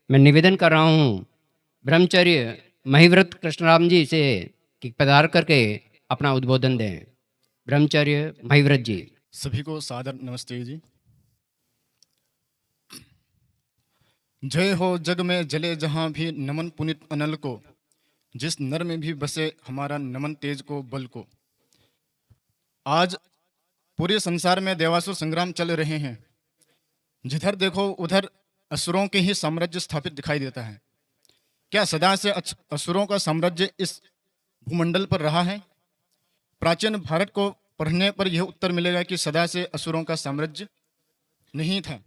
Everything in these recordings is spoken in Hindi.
मैं निवेदन कर रहा हूँ ब्रह्मचर्य महिव्रत कृष्णराम जी से कि पधार करके अपना उद्बोधन दें। ब्रह्मचर्य महिव्रत जी। सभी को सादर नमस्ते जी। जय हो जग में जले जहां भी नमन पुनित अनल को, जिस नर में भी बसे हमारा नमन तेज को बल को। आज पूरे संसार में देवासुर संग्राम चल रहे हैं। जिधर देखो उधर असुरों के ही साम्राज्य स्थापित दिखाई देता है। क्या सदा से असुरों का साम्राज्य इस भूमंडल पर रहा है? प्राचीन भारत को पढ़ने पर यह उत्तर मिलेगा कि सदा से असुरों का साम्राज्य नहीं था।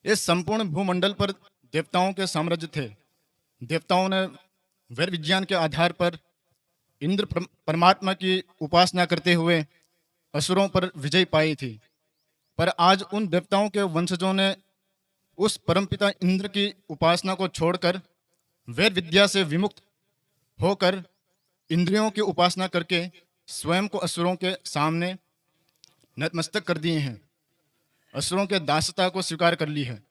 इस संपूर्ण भूमंडल पर देवताओं के साम्राज्य थे। देवताओं ने वैर विज्ञान के आधार पर इंद्र परमात्मा की उपासना करते हुए असुरों पर विजय पाई थी। पर आज उन देवताओं के वंशजों ने उस परमपिता इंद्र की उपासना को छोड़कर वैर विद्या से विमुक्त होकर इंद्रियों की उपासना करके स्वयं को असुरों के सामने नतमस्तक कर दिए हैं। असुरों के दासता को स्वीकार कर ली है।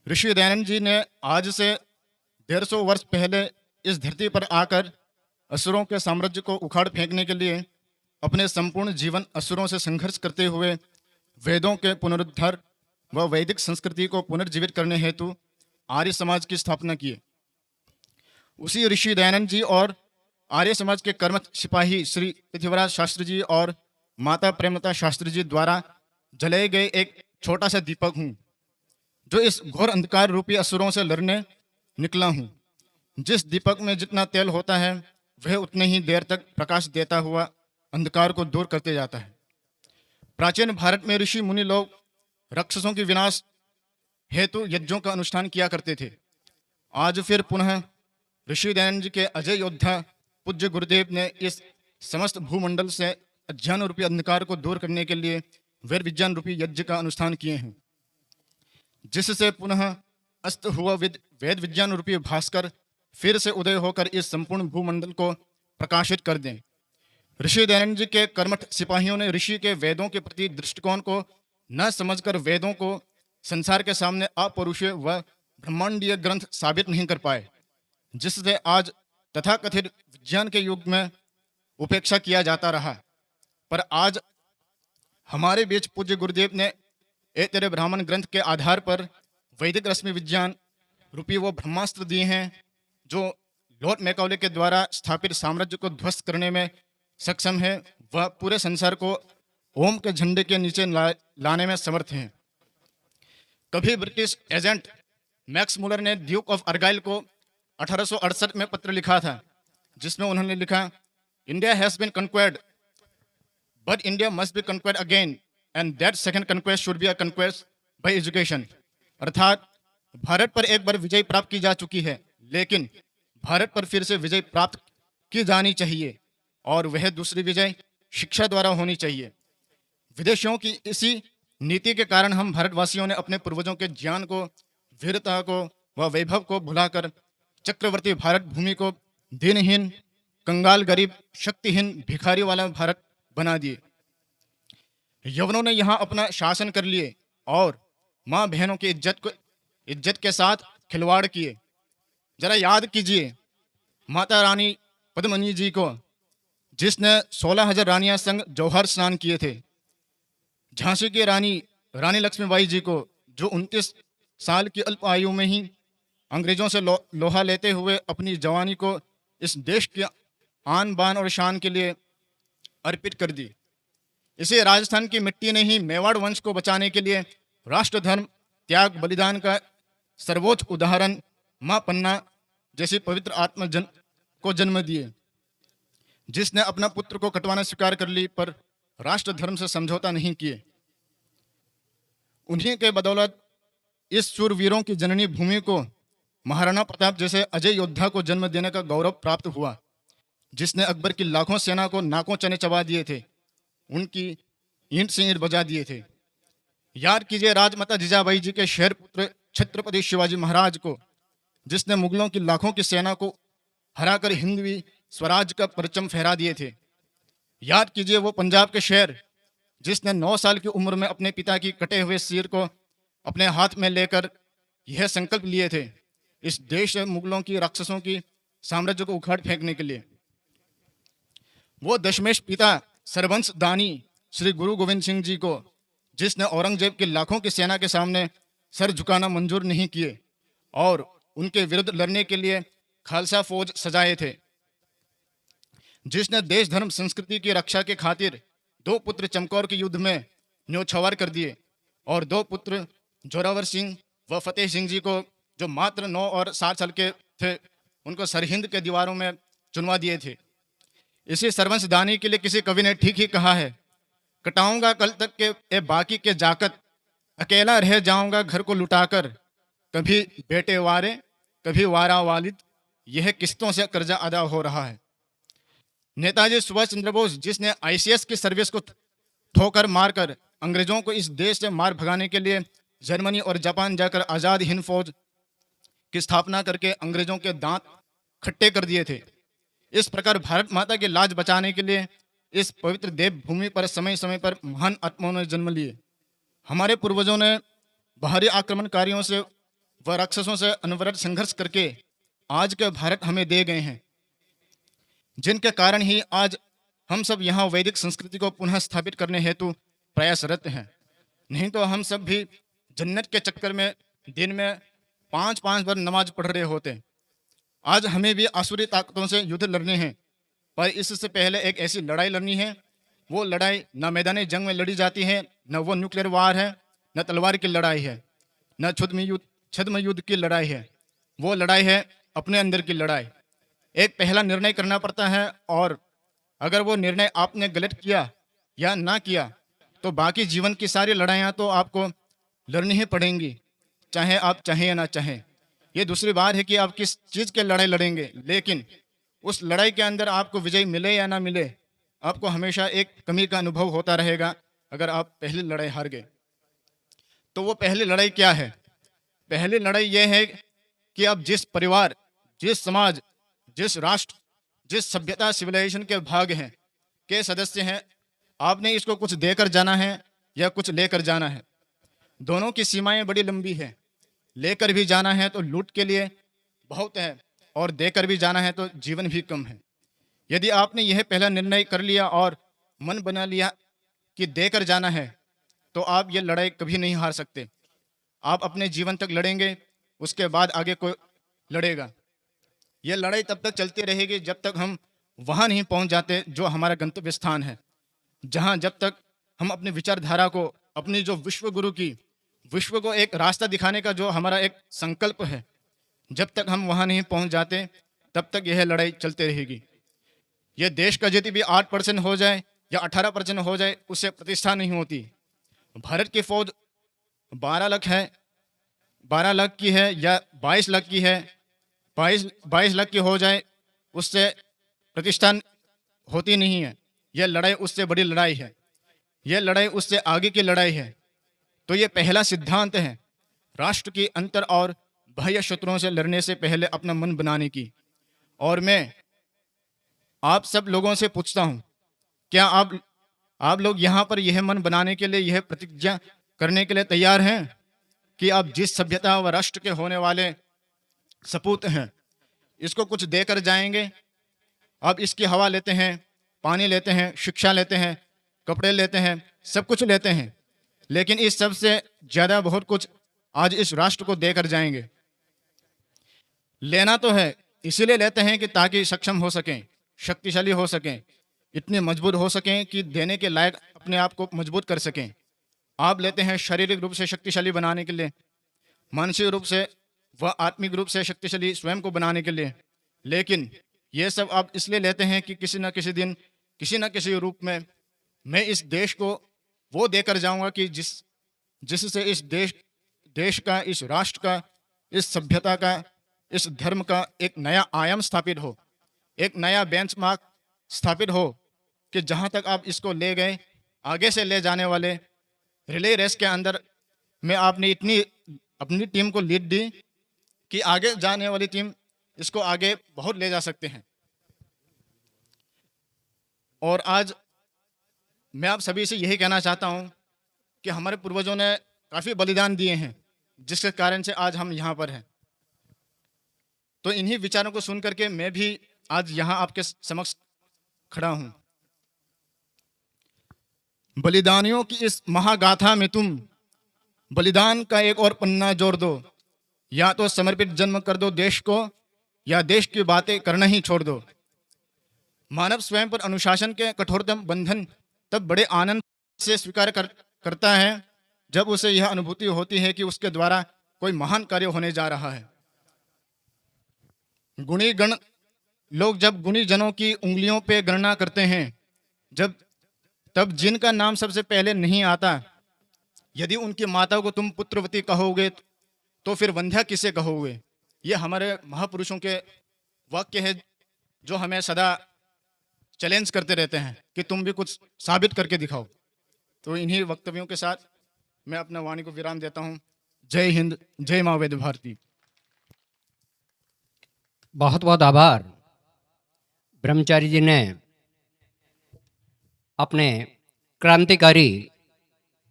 ऋषि दयानंद जी ने आज से 150 वर्ष पहले इस धरती पर आकर असुरों के साम्राज्य को उखाड़ फेंकने के लिए अपने संपूर्ण जीवन असुरों से संघर्ष करते हुए वेदों के पुनरुद्धार व वैदिक संस्कृति को पुनर्जीवित करने हेतु आर्य समाज की स्थापना की। उसी ऋषि दयानंद जी और आर्य समाज के कर्मठ सिपाही श्री पृथ्वीराज शास्त्री जी और माता प्रेमलता शास्त्री जी द्वारा जलाए गए एक छोटा सा दीपक हूँ, जो इस घोर अंधकार रूपी असुरों से लड़ने निकला हूँ। जिस दीपक में जितना तेल होता है वह उतने ही देर तक प्रकाश देता हुआ अंधकार को दूर करते जाता है। प्राचीन भारत में ऋषि मुनि लोग राक्षसों के विनाश हेतु यज्ञों का अनुष्ठान किया करते थे। आज फिर पुनः ऋषि दयानंद जी के अजय योद्धा पूज्य गुरुदेव ने इस समस्त भूमंडल से अज्ञान रूपी अंधकार को दूर करने के लिए वैर विज्ञान रूपी यज्ञ का अनुष्ठान किए हैं, जिससे पुनः अस्त हुआ वेद विज्ञान रूपी भास्कर फिर से उदय होकर इस संपूर्ण भूमंडल को प्रकाशित कर दें। ऋषि दयानंद जी के कर्मठ सिपाहियों ने ऋषि के वेदों के प्रति दृष्टिकोण को न समझकर वेदों को संसार के सामने अपौरुषीय व ब्रह्मांडीय ग्रंथ साबित नहीं कर पाए, जिससे आज तथाकथित विज्ञान के युग में उपेक्षा किया जाता रहा। पर आज हमारे बीच पूज्य गुरुदेव ने एक तेरे ब्राह्मण ग्रंथ के आधार पर वैदिक रश्मि विज्ञान रूपी वो ब्रह्मास्त्र दिए हैं, जो लॉर्ड मैकाउले के द्वारा स्थापित साम्राज्य को ध्वस्त करने में सक्षम है। वह पूरे संसार को ओम के झंडे के नीचे लाने में समर्थ हैं। कभी ब्रिटिश एजेंट मैक्स मुलर ने ड्यूक ऑफ अर्गाइल को 1868 में पत्र लिखा था, जिसमें उन्होंने लिखा, India has been conquered but India must be conquered again and that second conquest should be a conquest by education. अर्थात भारत पर एक बार विजय प्राप्त की जा चुकी है, लेकिन भारत पर फिर से विजय प्राप्त की जानी चाहिए और वह दूसरी विजय शिक्षा द्वारा होनी चाहिए। विदेशियों की इसी नीति के कारण हम भारतवासियों ने अपने पूर्वजों के ज्ञान को, वीरता को व वैभव को भुलाकर चक्रवर्ती भारत भूमि को दीनहीन, कंगाल, गरीब, शक्तिहीन, भिखारी वाला भारत बना दिए। यवनों ने यहाँ अपना शासन कर लिए और माँ बहनों की इज्जत के साथ खिलवाड़ किए। जरा याद कीजिए माता रानी पद्मिनी जी को, जिसने 16,000 रानियां संग जौहर स्नान किए थे। झांसी की रानी लक्ष्मीबाई जी को, जो 29 साल की अल्प आयु में ही अंग्रेजों से लोहा लेते हुए अपनी जवानी को इस देश के आन बान और शान के लिए अर्पित कर दी। इसे राजस्थान की मिट्टी ने ही मेवाड़ वंश को बचाने के लिए राष्ट्र धर्म, त्याग, बलिदान का सर्वोच्च उदाहरण माँ पन्ना जैसी पवित्र आत्मा को जन्म दिए, जिसने अपना पुत्र को कटवाना स्वीकार कर ली पर राष्ट्र धर्म से समझौता नहीं किए। उन्हीं के बदौलत इस शूरवीरों की जननी भूमि को महाराणा प्रताप जैसे अजय योद्धा को जन्म देने का गौरव प्राप्त हुआ, जिसने अकबर की लाखों सेना को नाकों चने चबा दिए थे, उनकी ईंट से ईंट बजा दिए थे। याद कीजिए राजमाता जिजाबाई जी के शेर पुत्र छत्रपति शिवाजी महाराज को, जिसने मुगलों की लाखों की सेना को हराकर हिंदवी स्वराज का परचम फहरा दिए थे। याद कीजिए वो पंजाब के शेर, जिसने 9 साल की उम्र में अपने पिता की कटे हुए सिर को अपने हाथ में लेकर यह संकल्प लिए थे इस देश से मुगलों की राक्षसों की साम्राज्य को उखाड़ फेंकने के लिए। वो दशमेश पिता सरबंश दानी श्री गुरु गोविंद सिंह जी को, जिसने औरंगजेब की लाखों की सेना के सामने सर झुकाना मंजूर नहीं किए और उनके विरुद्ध लड़ने के लिए खालसा फौज सजाए थे, जिसने देश धर्म संस्कृति की रक्षा के खातिर 2 पुत्र चमकौर के युद्ध में न्योछावर कर दिए और 2 पुत्र जोरावर सिंह व फतेह सिंह जी को, जो मात्र 9 और 7 साल के थे, उनको सरहिंद के दीवारों में चुनवा दिए थे। इसी सरवंश दानी के लिए किसी कवि ने ठीक ही कहा है, कटाऊंगा कल तक के ए बाकी के जाकत, अकेला रह जाऊंगा घर को लुटाकर, कभी बेटे वारे कभी वारा वालिद, यह किस्तों से कर्जा अदा हो रहा है। नेताजी सुभाष चंद्र बोस, जिसने आईसीएस की सर्विस को ठोकर मारकर अंग्रेजों को इस देश से मार भगाने के लिए जर्मनी और जापान जाकर आजाद हिंद फौज की स्थापना करके अंग्रेजों के दांत खट्टे कर दिए थे, इस प्रकार भारत माता की लाज बचाने के लिए इस पवित्र देवभूमि पर समय समय पर महान आत्माओं ने जन्म लिए। हमारे पूर्वजों ने बाहरी आक्रमणकारियों से व राक्षसों से अनवरत संघर्ष करके आज के भारत हमें दे गए हैं, जिनके कारण ही आज हम सब यहाँ वैदिक संस्कृति को पुनः स्थापित करने हेतु प्रयासरत हैं। नहीं तो हम सब भी जन्नत के चक्कर में दिन में 5-5 बार नमाज पढ़ रहे होते। आज हमें भी आसुरी ताकतों से युद्ध लड़ने हैं, पर इससे पहले एक ऐसी लड़ाई लड़नी है। वो लड़ाई न मैदानी जंग में लड़ी जाती है, न वो न्यूक्लियर वार है, न तलवार की लड़ाई है, न छद्म युद्ध की लड़ाई है। वो लड़ाई है अपने अंदर की लड़ाई। एक पहला निर्णय करना पड़ता है, और अगर वो निर्णय आपने गलत किया या ना किया तो बाकी जीवन की सारी लड़ाइयाँ तो आपको लड़नी ही पड़ेंगी, चाहे आप चाहें या ना चाहें। ये दूसरी बात है कि आप किस चीज़ के लड़ाई लड़ेंगे, लेकिन उस लड़ाई के अंदर आपको विजय मिले या ना मिले, आपको हमेशा एक कमी का अनुभव होता रहेगा अगर आप पहली लड़ाई हार गए। तो वो पहली लड़ाई क्या है? पहली लड़ाई ये है कि आप जिस परिवार, जिस समाज, जिस राष्ट्र, जिस सभ्यता सिविलाइजेशन के भाग हैं, के सदस्य हैं, आपने इसको कुछ देकर जाना है या कुछ लेकर जाना है। दोनों की सीमाएं बड़ी लंबी है। लेकर भी जाना है तो लूट के लिए बहुत है, और देकर भी जाना है तो जीवन भी कम है। यदि आपने यह पहला निर्णय कर लिया और मन बना लिया कि देकर जाना है, तो आप ये लड़ाई कभी नहीं हार सकते। आप अपने जीवन तक लड़ेंगे, उसके बाद आगे कोई लड़ेगा। ये लड़ाई तब तक चलती रहेगी जब तक हम वहाँ नहीं पहुँच जाते जो हमारा गंतव्य स्थान है, जहाँ जब तक हम अपनी विचारधारा को, अपनी जो विश्व को एक रास्ता दिखाने का जो हमारा एक संकल्प है, जब तक हम वहाँ नहीं पहुँच जाते तब तक यह लड़ाई चलती रहेगी। यह देश का जीडीपी भी 8% हो जाए या 18% हो जाए, उससे प्रतिष्ठा नहीं होती। भारत की फौज 12 लाख है, 12 लाख की है या 22 लाख की है, 22 लाख की हो जाए, उससे प्रतिष्ठा होती नहीं है। यह लड़ाई उससे बड़ी लड़ाई है, यह लड़ाई उससे आगे की लड़ाई है। तो ये पहला सिद्धांत है राष्ट्र की अंतर और बाह्य शत्रुओं से लड़ने से पहले अपना मन बनाने की। और मैं आप सब लोगों से पूछता हूँ, क्या आप लोग यहाँ पर यह मन बनाने के लिए, यह प्रतिज्ञा करने के लिए तैयार हैं कि आप जिस सभ्यता व राष्ट्र के होने वाले सपूत हैं, इसको कुछ देकर जाएंगे? आप इसकी हवा लेते हैं, पानी लेते हैं, शिक्षा लेते हैं, कपड़े लेते हैं, सब कुछ लेते हैं, लेकिन इस सब से ज़्यादा बहुत कुछ आज इस राष्ट्र को देकर जाएंगे। लेना तो है, इसीलिए लेते हैं कि ताकि सक्षम हो सकें, शक्तिशाली हो सकें, इतने मजबूत हो सकें कि देने के लायक अपने आप को मजबूत कर सकें। आप लेते हैं शारीरिक रूप से शक्तिशाली बनाने के लिए, मानसिक रूप से व आत्मिक रूप से शक्तिशाली स्वयं को बनाने के लिए, लेकिन ये सब आप इसलिए लेते हैं कि किसी न किसी दिन, किसी न किसी रूप में मैं इस देश को वो देकर जाऊंगा कि जिससे इस देश का, इस राष्ट्र का, इस सभ्यता का, इस धर्म का एक नया आयाम स्थापित हो, एक नया बेंचमार्क स्थापित हो, कि जहाँ तक आप इसको ले गए, आगे से ले जाने वाले रिले रेस के अंदर में आपने इतनी अपनी टीम को लीड दी कि आगे जाने वाली टीम इसको आगे बहुत ले जा सकते हैं। और आज मैं आप सभी से यही कहना चाहता हूँ कि हमारे पूर्वजों ने काफ़ी बलिदान दिए हैं, जिसके कारण से आज हम यहाँ पर हैं। तो इन्हीं विचारों को सुन करके मैं भी आज यहाँ आपके समक्ष खड़ा हूँ। बलिदानियों की इस महागाथा में तुम बलिदान का एक और पन्ना जोड़ दो, या तो समर्पित जन्म कर दो देश को, या देश की बातें करना ही छोड़ दो। मानव स्वयं पर अनुशासन के कठोरतम बंधन तब बड़े आनंद से स्वीकार करता है जब उसे यह अनुभूति होती है कि उसके द्वारा कोई महान कार्य होने जा रहा है। गुणी गण लोग जब गुणी जनों की उंगलियों पे गणना करते हैं, जब तब जिनका नाम सबसे पहले नहीं आता, यदि उनकी माता को तुम पुत्रवती कहोगे तो फिर वंध्या किसे कहोगे। ये हमारे महापुरुषों के वाक्य है जो हमें सदा चैलेंज करते रहते हैं कि तुम भी कुछ साबित करके दिखाओ। तो इन्हीं वक्तव्यों के साथ मैं अपना वाणी को विराम देता हूँ। जय हिंद, जय माँ वेद भारती। बहुत बहुत आभार। ब्रह्मचारी जी ने अपने क्रांतिकारी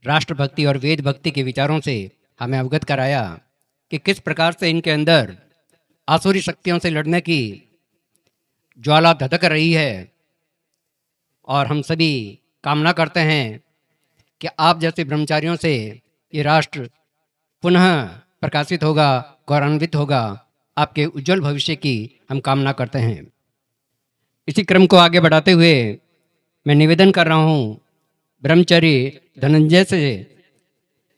राष्ट्रभक्ति और वेद भक्ति के विचारों से हमें अवगत कराया कि किस प्रकार से इनके अंदर आसुरी शक्तियों से लड़ने की ज्वाला धधक रही है। और हम सभी कामना करते हैं कि आप जैसे ब्रह्मचारियों से ये राष्ट्र पुनः प्रकाशित होगा, गौरवान्वित होगा। आपके उज्जवल भविष्य की हम कामना करते हैं। इसी क्रम को आगे बढ़ाते हुए मैं निवेदन कर रहा हूँ ब्रह्मचारी धनंजय से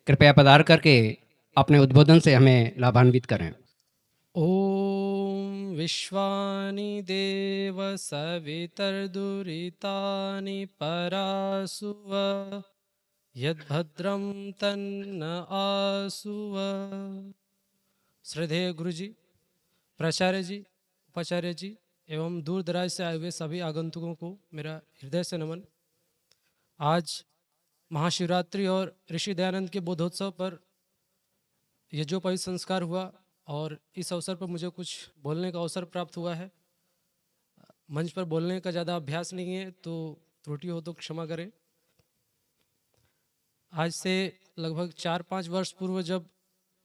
कृपया पधार करके अपने उद्बोधन से हमें लाभान्वित करें। ॐ विश्वानि देव सवितर्दुरितानि परासुव यद्भद्रं तन्न आसुव। श्रद्धेय गुरु जी, प्राचार्य जी, उपाचार्य जी एवं दूर दराज से आए हुए सभी आगंतुकों को मेरा हृदय से नमन। आज महाशिवरात्रि और ऋषि दयानंद के बोधोत्सव पर ये जो पवित्र संस्कार हुआ और इस अवसर पर मुझे कुछ बोलने का अवसर प्राप्त हुआ है। मंच पर बोलने का ज़्यादा अभ्यास नहीं है, तो त्रुटि हो तो क्षमा करें। आज से लगभग 4-5 वर्ष पूर्व जब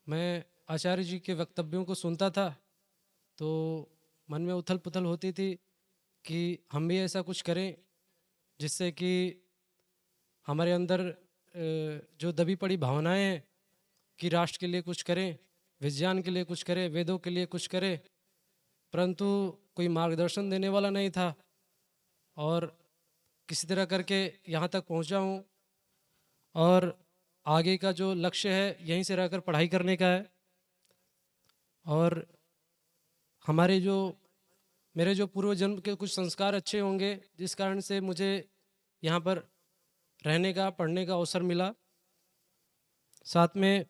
मैं आचार्य जी के वक्तव्यों को सुनता था तो मन में उथल पुथल होती थी कि हम भी ऐसा कुछ करें जिससे कि हमारे अंदर जो दबी पड़ी भावनाएं हैं कि राष्ट्र के लिए कुछ करें, विज्ञान के लिए कुछ करें, वेदों के लिए कुछ करें, परंतु कोई मार्गदर्शन देने वाला नहीं था। और किसी तरह करके यहाँ तक पहुँचा हूँ और आगे का जो लक्ष्य है यहीं से रहकर पढ़ाई करने का है। और मेरे जो पूर्व जन्म के कुछ संस्कार अच्छे होंगे जिस कारण से मुझे यहाँ पर रहने का, पढ़ने का अवसर मिला। साथ में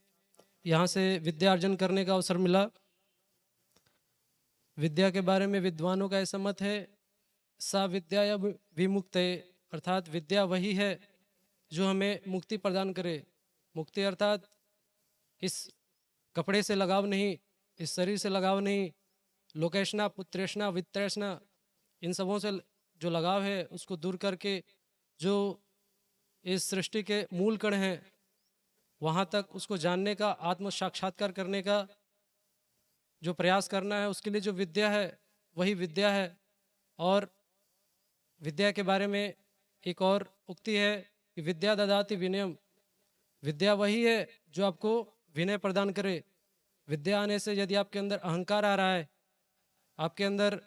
यहाँ से विद्या अर्जन करने का अवसर मिला। विद्या के बारे में विद्वानों का ऐसा मत है, सा विद्या या विमुक्त है, अर्थात विद्या वही है जो हमें मुक्ति प्रदान करे। मुक्ति अर्थात इस कपड़े से लगाव नहीं, इस शरीर से लगाव नहीं, लोकेशना, पुत्रेशना, वित्तरेशना, इन सबों से जो लगाव है उसको दूर करके जो इस सृष्टि के मूल कण हैं वहाँ तक उसको जानने का, आत्म साक्षात्कार करने का जो प्रयास करना है, उसके लिए जो विद्या है वही विद्या है। और विद्या के बारे में एक और उक्ति है कि विद्या ददाति विनयम। विद्या वही है जो आपको विनय प्रदान करे। विद्या आने से यदि आपके अंदर अहंकार आ रहा है, आपके अंदर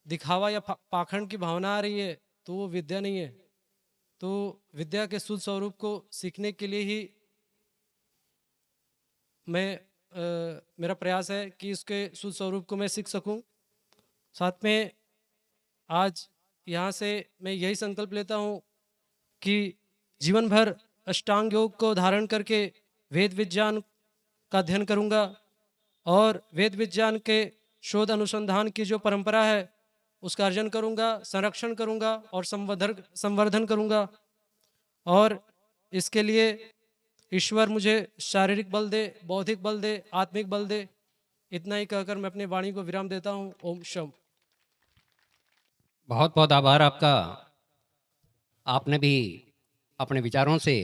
दिखावा या पाखंड की भावना आ रही है, तो वो विद्या नहीं है। तो विद्या के शुद्ध स्वरूप को सीखने के लिए ही मेरा प्रयास है कि उसके शुद्ध स्वरूप को मैं सीख सकूं। साथ में आज यहाँ से मैं यही संकल्प लेता हूँ कि जीवन भर अष्टांग योग को धारण करके वेद विज्ञान का अध्ययन करूँगा और वेद विज्ञान के शोध अनुसंधान की जो परंपरा है उसका अर्जन करूँगा, संरक्षण करूँगा और संवर्धन करूँगा। और इसके लिए ईश्वर मुझे शारीरिक बल दे, बौद्धिक बल दे, आत्मिक बल दे। इतना ही कहकर मैं अपनी वाणी को विराम देता हूँ। ओम शम। बहुत बहुत आभार आपका। आपने भी अपने विचारों से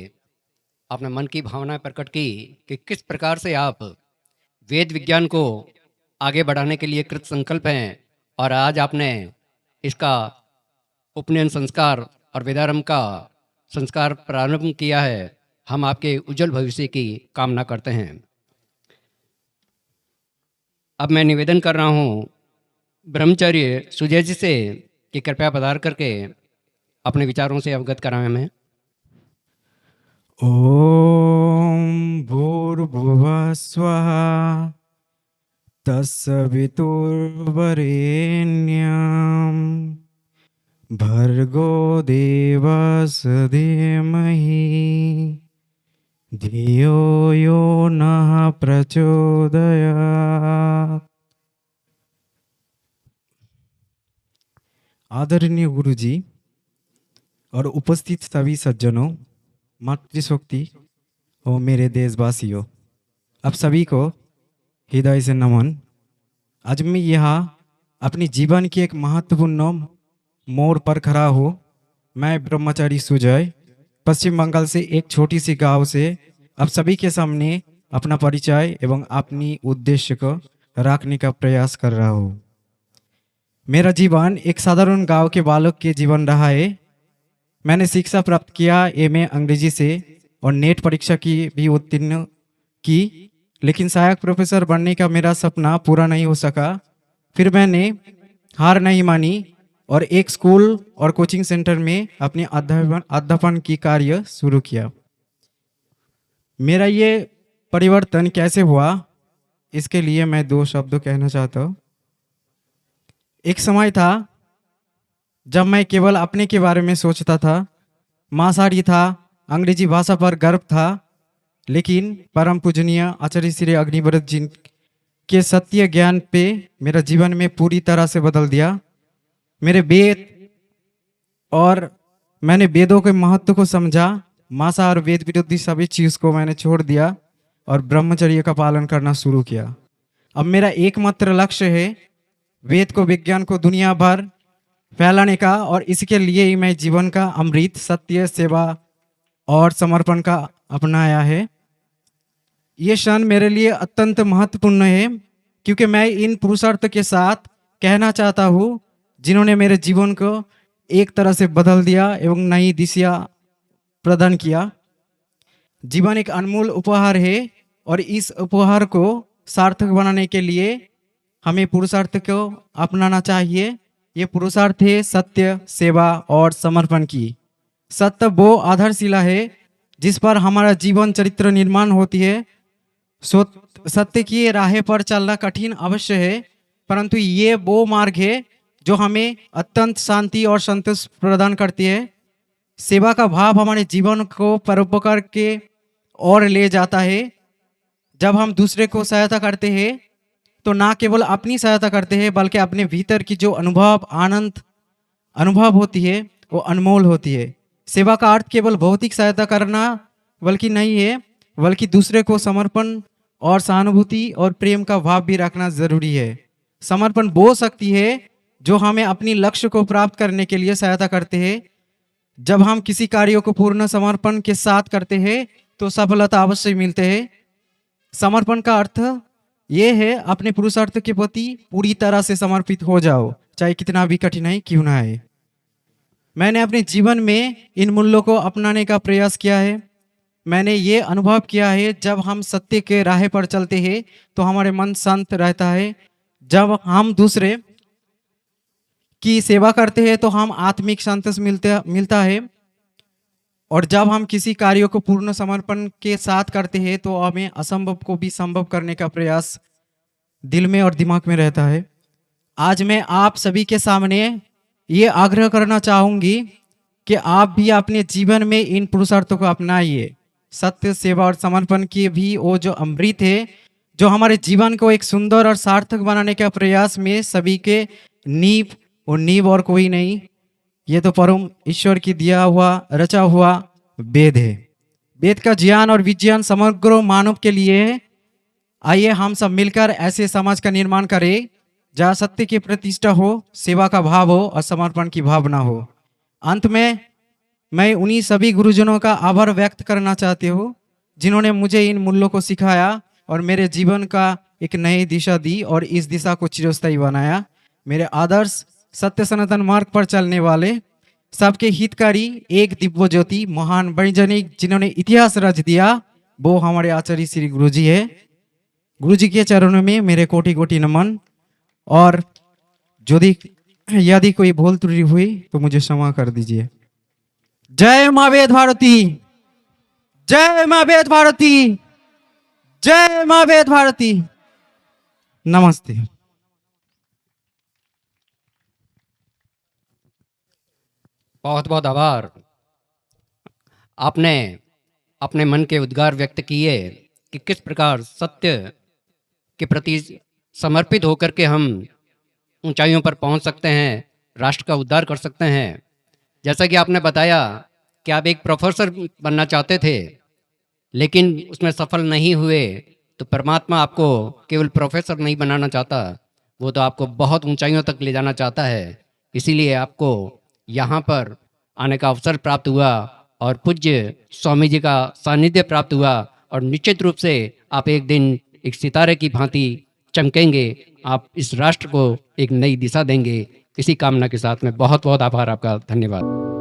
अपने मन की भावनाएं प्रकट की कि किस प्रकार से आप वेद विज्ञान को आगे बढ़ाने के लिए कृत संकल्प हैं और आज आपने इसका उपनयन संस्कार और वेदारंभ का संस्कार प्रारंभ किया है। हम आपके उज्जवल भविष्य की कामना करते हैं। अब मैं निवेदन कर रहा हूँ ब्रह्मचर्य सुजय जी से कि कृपया पधार करके अपने विचारों से अवगत कराएं हमें। ॐ भूर्भुवः स्वः तत्सवितुर्वरेण्यं भर्गो देवस्य धीमहि धियो यो नः प्रचोदयात्। आदरणीय गुरुजी और उपस्थित सभी सज्जनों, मातृशक्ति और मेरे देशवासियों, आप सभी को हृदय से नमन। आज मैं यहाँ अपनी जीवन की एक महत्वपूर्ण मोड़ पर खड़ा हूँ। मैं ब्रह्मचारी सुजय पश्चिम बंगाल से एक छोटी सी गांव से आप सभी के सामने अपना परिचय एवं अपनी उद्देश्य को रखने का प्रयास कर रहा हूँ। मेरा जीवन एक साधारण गांव के बालक के जीवन रहा है। मैंने शिक्षा प्राप्त किया एमए अंग्रेजी से और नेट परीक्षा की भी उत्तीर्ण की, लेकिन सहायक प्रोफेसर बनने का मेरा सपना पूरा नहीं हो सका। फिर मैंने हार नहीं मानी और एक स्कूल और कोचिंग सेंटर में अपने अध्यापन की कार्य शुरू किया। मेरा ये परिवर्तन कैसे हुआ, इसके लिए मैं 2 शब्द कहना चाहता हूँ। एक समय था जब मैं केवल अपने के बारे में सोचता था, मांसाहारी था, अंग्रेजी भाषा पर गर्व था, लेकिन परम पूजनीय आचार्य श्री अग्निव्रत जी के सत्य ज्ञान पे मेरा जीवन में पूरी तरह से बदल दिया। मेरे वेद और मैंने वेदों के महत्व को समझा। मांसाहार वेद विरोधी सभी चीज को मैंने छोड़ दिया और ब्रह्मचर्य का पालन करना शुरू किया। अब मेरा एकमात्र लक्ष्य है वेद को, विज्ञान को दुनिया भर फैलाने का, और इसके लिए ही मैं जीवन का अमृत सत्य, सेवा और समर्पण का अपनाया है। ये क्षण मेरे लिए अत्यंत महत्वपूर्ण है क्योंकि मैं इन पुरुषार्थ के साथ कहना चाहता हूँ जिन्होंने मेरे जीवन को एक तरह से बदल दिया एवं नई दिशा प्रदान किया। जीवन एक अनमोल उपहार है और इस उपहार को सार्थक बनाने के लिए हमें पुरुषार्थ को अपनाना चाहिए। ये पुरुषार्थ है सत्य, सेवा और समर्पण की। सत्य वो आधारशिला है जिस पर हमारा जीवन चरित्र निर्माण होती है। सत्य की राह पर चलना कठिन अवश्य है, परंतु ये वो मार्ग है जो हमें अत्यंत शांति और संतोष प्रदान करती है। सेवा का भाव हमारे जीवन को परोपकार के ओर ले जाता है। जब हम दूसरे को सहायता करते हैं तो ना केवल अपनी सहायता करते हैं बल्कि अपने भीतर की जो आनंद अनुभव होती है वो अनमोल होती है। सेवा का अर्थ केवल भौतिक सहायता करना बल्कि नहीं है, बल्कि दूसरे को समर्पण और सहानुभूति और प्रेम का भाव भी रखना जरूरी है। समर्पण वो शक्ति है जो हमें अपनी लक्ष्य को प्राप्त करने के लिए सहायता करते हैं। जब हम किसी कार्य को पूर्ण समर्पण के साथ करते हैं तो सफलता अवश्य मिलते हैं। समर्पण का अर्थ ये है अपने पुरुषार्थ के प्रति पूरी तरह से समर्पित हो जाओ, चाहे कितना भी कठिनाई क्यों ना आए। मैंने अपने जीवन में इन मूल्यों को अपनाने का प्रयास किया है। मैंने ये अनुभव किया है जब हम सत्य के राह पर चलते हैं तो हमारे मन शांत रहता है। जब हम दूसरे की सेवा करते हैं तो हम आत्मिक संतोष मिलता है, और जब हम किसी कार्य को पूर्ण समर्पण के साथ करते हैं तो हमें असंभव को भी संभव करने का प्रयास दिल में और दिमाग में रहता है। आज मैं आप सभी के सामने ये आग्रह करना चाहूंगी कि आप भी अपने जीवन में इन पुरुषार्थों को अपनाइए। सत्य, सेवा और समर्पण की भी वो जो अमृत है जो हमारे जीवन को एक सुंदर और सार्थक बनाने का प्रयास में सभी के नींव और कोई नहीं। ये तो परम ईश्वर की दिया हुआ रचा हुआ वेद है। वेद का ज्ञान और विज्ञान समग्र मानव के लिए है। आइए हम सब मिलकर ऐसे समाज का निर्माण करें जहाँ सत्य की प्रतिष्ठा हो, सेवा का भाव हो और समर्पण की भावना हो। अंत में मैं उन्हीं सभी गुरुजनों का आभार व्यक्त करना चाहती हूँ जिन्होंने मुझे इन मूल्यों को सिखाया और मेरे जीवन का एक नई दिशा दी और इस दिशा को चिरस्थायी बनाया। मेरे आदर्श सत्य सनातन मार्ग पर चलने वाले, सबके हितकारी, एक दिव्य ज्योति, महान वैज्ञानिक जिन्होंने इतिहास रच दिया, वो हमारे आचार्य श्री गुरु जी है। गुरु जी के चरणों में मेरे कोटि कोटि नमन। और यदि कोई भूल त्रुटि हुई तो मुझे क्षमा कर दीजिए। जय माँ वेद भारती, जय माँ वेद भारती, जय माँ वेद भारती। नमस्ते। बहुत बहुत आभार। आपने अपने मन के उद्गार व्यक्त किए कि किस प्रकार सत्य के प्रति समर्पित होकर के हम ऊंचाइयों पर पहुंच सकते हैं, राष्ट्र का उद्धार कर सकते हैं। जैसा कि आपने बताया कि आप एक प्रोफेसर बनना चाहते थे लेकिन उसमें सफल नहीं हुए, तो परमात्मा आपको केवल प्रोफेसर नहीं बनाना चाहता, वो तो आपको बहुत ऊंचाइयों तक ले जाना चाहता है। इसीलिए आपको यहाँ पर आने का अवसर प्राप्त हुआ और पूज्य स्वामी जी का सानिध्य प्राप्त हुआ, और निश्चित रूप से आप एक दिन एक सितारे की भांति चमकेंगे, आप इस राष्ट्र को एक नई दिशा देंगे। इसी कामना के साथ में बहुत बहुत आभार आपका। धन्यवाद।